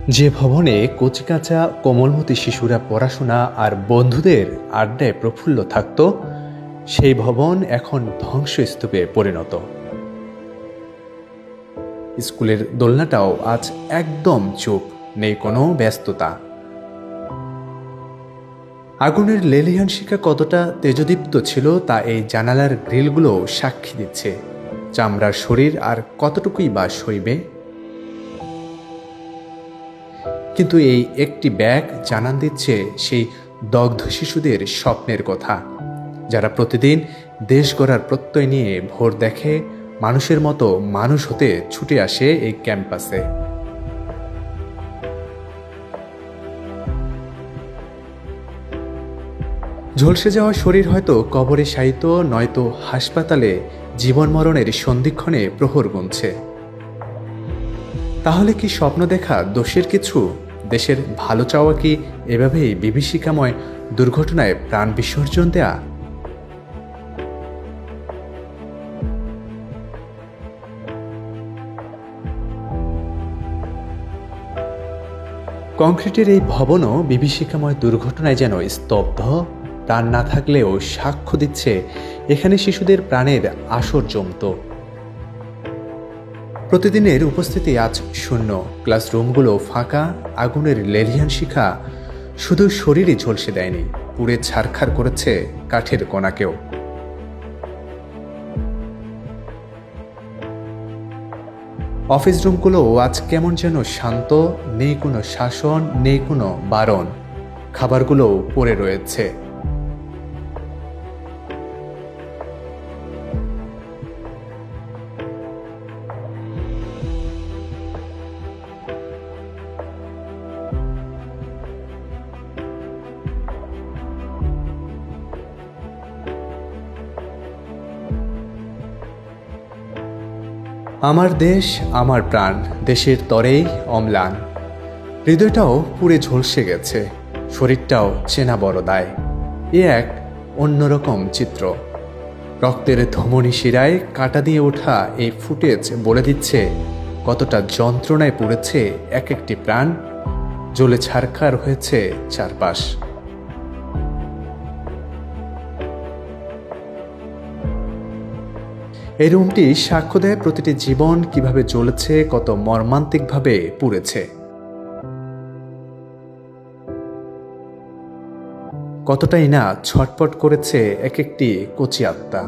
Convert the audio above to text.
যে ভবনে কচিকাঁচা কোমলমতি শিশুরা পড়াশোনা আর বন্ধুদের আড্ডায় প্রফুল্ল থাকত, সেই ভবন এখন ধ্বংসস্তূপে পরিণত। স্কুলের দোলনাটাও আজ একদম চুপ, নেই কোনো ব্যস্ততা। আগুনের লেলিহান শিখা কতটা তেজদীপ্ত ছিল তা এই জানালার গ্রিলগুলো সাক্ষী দিচ্ছে। চামড়ার শরীর আর কতটুকুই বা সইবে। কিন্তু এই একটি ব্যাগ জানান দিচ্ছে সেই দগ্ধ শিশুদের স্বপ্নের কথা, যারা প্রতিদিন দেশ গড়ার প্রত্যয় নিয়ে ভোর দেখে মানুষের মতো মানুষ হতে ছুটে আসে এই ক্যাম্পাসে। ঝলসে যাওয়া শরীর হয়তো কবরে শায়িত, নয়তো হাসপাতালে জীবন মরণের সন্ধিক্ষণে প্রহর গুনছে। তাহলে কি স্বপ্ন দেখা দোষের কিছু? দেশের ভালো চাওয়া কি এভাবেই বিভীষিকাময় দুর্ঘটনায় প্রাণ বিসর্জন দেয়া? কংক্রিটের এই ভবনও বিভীষিকাময় দুর্ঘটনায় যেন স্তব্ধ। প্রাণ না থাকলেও সাক্ষ্য দিচ্ছে এখানে শিশুদের প্রাণের আসর জমত। প্রতিদিনের উপস্থিতি আজ শূন্য, ক্লাসরুমগুলো ফাঁকা। আগুনের লেলিহান শিখা শুধু শরীরে ঝলসে দেয়নি, পুড়ে ছারখার করেছে কাঠের কণাকেও। অফিস রুমগুলো আজ কেমন যেন শান্ত, নেই কোনো শাসন, নেই কোনো বারণ। খাবারগুলো পড়ে রয়েছে। আমার দেশ, আমার প্রাণ, দেশের তরেই অম্লান। হৃদয়টাও পুড়ে ঝলসে গেছে, শরীরটাও চেনা বড় দায়। এ এক অন্যরকম চিত্র। রক্তের ধমনী শিরায় কাঁটা দিয়ে ওঠা এই ফুটেজ বলে দিচ্ছে কতটা যন্ত্রণায় পড়েছে এক একটি প্রাণ, জ্বলে ছারখার হয়েছে চারপাশ। এই রুমটি সাক্ষ্য দেয় প্রতিটি জীবন কিভাবে জ্বলেছে, কত মর্মান্তিকভাবে পুড়েছে, কতটাই না ছটফট করেছে এক একটি কচি আত্মা।